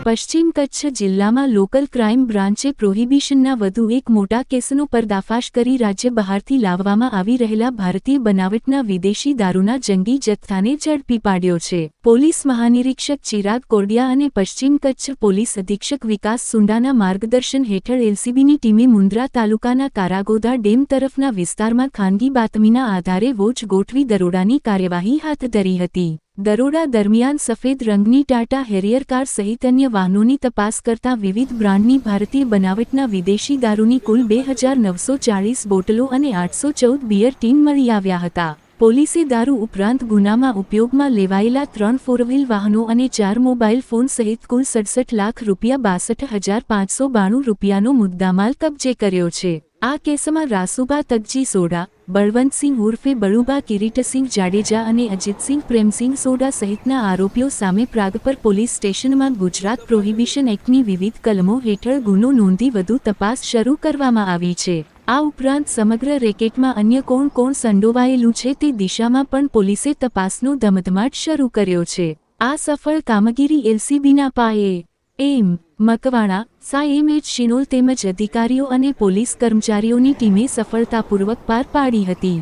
પશ્ચિમ કચ્છ જિલ્લામાં local crime બ્રાન્ચે પ્રોહિબિશનના વધુ એક મોટા કેસનો પર્દાફાશ કરી રાજ્ય બહારથી લાવવામાં આવી રહેલા ભારતીય બનાવટના વિદેશી દારૂના જંગી જથ્થાને ઝડપી પાડ્યો છે. પોલીસ મહાનિરીક્ષક ચિરાગ કોરડિયા અને પશ્ચિમ કચ્છ પોલીસ અધિક્ષક વિકાસ સુંડાના માર્ગદર્શન હેઠળ એલસીબીની ટીમે મુન્દ્રા તાલુકાના કારાગોદા ડેમ તરફના વિસ્તારમાં ખાનગી બાતમીના આધારે વોચ ગોઠવી દરોડાની કાર્યવાહી હાથ ધરી હતી. દરોડા દરમિયાન સફેદ રંગની ટાટા હેરિયર કાર સહિત અન્ય વાહનોની તપાસ કરતા વિવિધ બ્રાન્ડની ભારતીય બનાવટના વિદેશી દારૂની કુલ 2940 બોટલો અને 814 બિયર ટીન મળી આવ્યા હતા. પોલીસે દારૂ ઉપરાંત ગુનામાં ઉપયોગમાં લેવાયેલા 3 ફોરવ્હીલ વાહનો અને 4 મોબાઈલ ફોન સહિત કુલ 67,62,592 રૂપિયાનો મુદ્દામાલ કબજે કર્યો છે. આ કેસમાં રાસુબા તગજી સોડા, બળવંતસિંહ ઉર્ફે બળુબા કિરીટસિંહ જાડેજા અને અજીતસિંહ પ્રેમસિંહ સોડા સહિતના આરોપીઓ સામે પ્રાગપર પોલીસ સ્ટેશનમાં ગુજરાત પ્રોહિબિશન એક્ટની વિવિધ કલમો હેઠળ ગુનો નોંધી વધુ તપાસ શરૂ કરવામાં આવી છે. આ ઉપરાંત સમગ્ર રેકેટમાં અન્ય કોણ સંડોવાયેલું છે તે દિશામાં પણ પોલીસે તપાસનો ધમધમાટ શરૂ કર્યો છે. આ સફળ કામગીરી એલસીબીના પાયે એમ મકવાણા, સાએમએચ શિનોલ તેમજ અધિકારીઓ અને પોલીસ કર્મચારીઓની ટીમે સફળતાપૂર્વક પાર પાડી હતી.